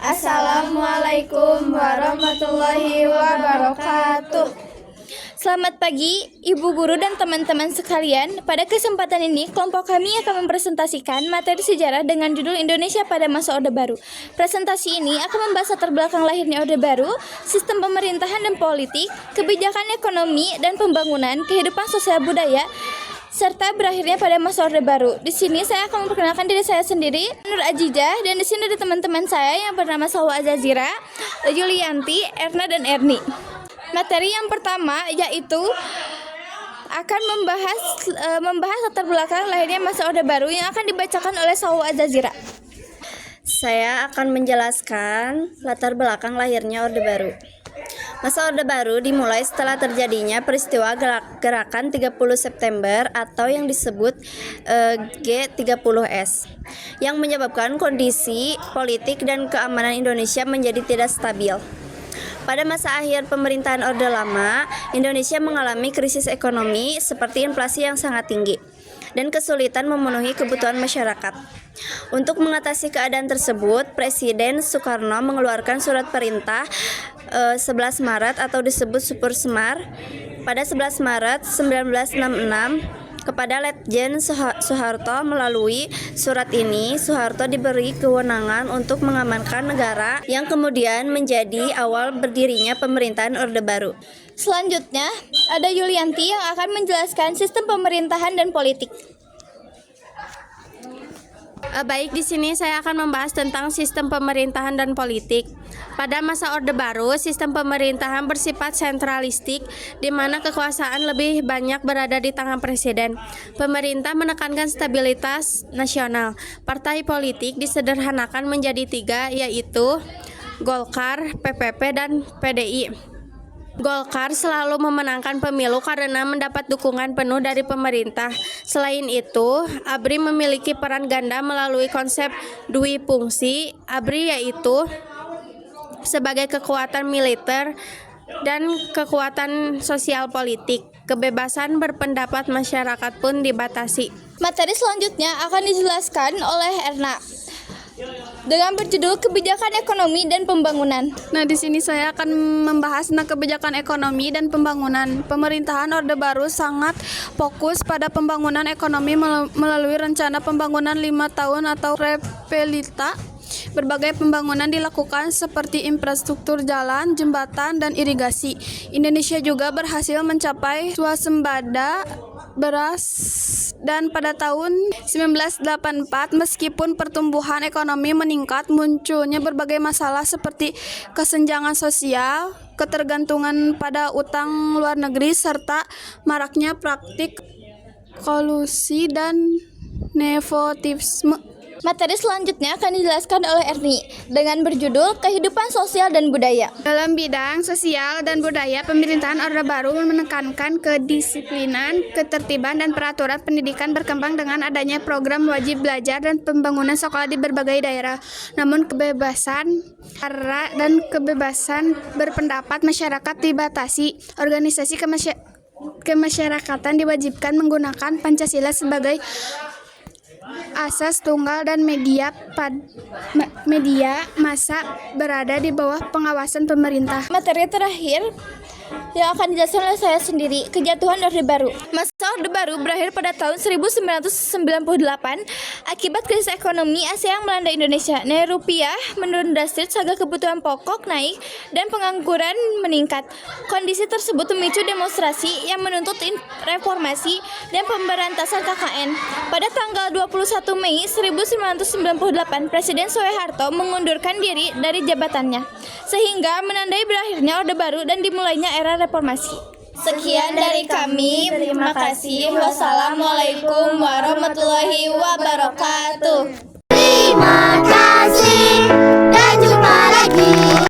Assalamualaikum warahmatullahi wabarakatuh. Selamat pagi, Ibu Guru dan teman-teman sekalian. Pada kesempatan ini, kelompok kami akan mempresentasikan materi sejarah dengan judul Indonesia pada masa Orde Baru. Presentasi ini akan membahas latar belakang lahirnya Orde Baru, sistem pemerintahan dan politik, kebijakan ekonomi dan pembangunan, kehidupan sosial budaya, serta berakhirnya pada masa Orde Baru. Di sini saya akan memperkenalkan diri saya sendiri, Nur Ajijah, dan di sini ada teman-teman saya yang bernama Salwa Azazira, Yulianti, Erna, dan Erni. Materi yang pertama yaitu akan membahas latar belakang lahirnya masa Orde Baru yang akan dibacakan oleh Salwa Azazira. Saya akan menjelaskan latar belakang lahirnya Orde Baru. Masa Orde Baru dimulai setelah terjadinya peristiwa gerakan 30 September atau yang disebut G30S yang menyebabkan kondisi politik dan keamanan Indonesia menjadi tidak stabil. Pada masa akhir pemerintahan Orde Lama, Indonesia mengalami krisis ekonomi seperti inflasi yang sangat tinggi dan kesulitan memenuhi kebutuhan masyarakat. Untuk mengatasi keadaan tersebut, Presiden Soekarno mengeluarkan surat perintah 11 Maret atau disebut Super Semar pada 11 Maret 1966 kepada Letjen Soeharto. Melalui surat ini, Soeharto diberi kewenangan untuk mengamankan negara yang kemudian menjadi awal berdirinya pemerintahan Orde Baru. Selanjutnya, ada Yulianti yang akan menjelaskan sistem pemerintahan dan politik. Baik, di sini saya akan membahas tentang sistem pemerintahan dan politik. Pada masa Orde Baru, sistem pemerintahan bersifat sentralistik, di mana kekuasaan lebih banyak berada di tangan presiden. Pemerintah menekankan stabilitas nasional. Partai politik disederhanakan menjadi 3, yaitu Golkar, PPP, dan PDI. Golkar selalu memenangkan pemilu karena mendapat dukungan penuh dari pemerintah. Selain itu, ABRI memiliki peran ganda melalui konsep dui fungsi. ABRI yaitu sebagai kekuatan militer dan kekuatan sosial politik. Kebebasan berpendapat masyarakat pun dibatasi. Materi selanjutnya akan dijelaskan oleh Erna dengan berjudul Kebijakan Ekonomi dan Pembangunan. Nah, di sini saya akan membahas tentang kebijakan ekonomi dan pembangunan. Pemerintahan Orde Baru sangat fokus pada pembangunan ekonomi melalui rencana pembangunan 5 tahun atau Repelita. Berbagai pembangunan dilakukan seperti infrastruktur jalan, jembatan, dan irigasi. Indonesia juga berhasil mencapai swasembada beras dan pada tahun 1984 meskipun pertumbuhan ekonomi meningkat, munculnya berbagai masalah seperti kesenjangan sosial, ketergantungan pada utang luar negeri, serta maraknya praktik kolusi dan nepotisme. Materi selanjutnya akan dijelaskan oleh Erni dengan berjudul Kehidupan Sosial dan Budaya. Dalam bidang sosial dan budaya, pemerintahan Orde Baru menekankan kedisiplinan, ketertiban, dan peraturan pendidikan berkembang dengan adanya program wajib belajar dan pembangunan sekolah di berbagai daerah. Namun kebebasan dan kebebasan berpendapat masyarakat dibatasi. Organisasi kemasyarakatan diwajibkan menggunakan Pancasila sebagai asas tunggal dan media massa berada di bawah pengawasan pemerintah. Materi terakhir yang akan dijelaskan oleh saya sendiri, kejatuhan Orde Baru. Masa Orde Baru berakhir pada tahun 1998 akibat krisis ekonomi Asia yang melanda Indonesia. Nilai rupiah menurun drastis, harga kebutuhan pokok naik, dan pengangguran meningkat. Kondisi tersebut memicu demonstrasi yang menuntut reformasi dan pemberantasan KKN. Pada tanggal 21 Mei 1998, Presiden Soeharto mengundurkan diri dari jabatannya, sehingga menandai berakhirnya Orde Baru dan dimulainya era reformasi. Sekian dari kami, terima kasih. Wassalamualaikum warahmatullahi wabarakatuh. Terima kasih.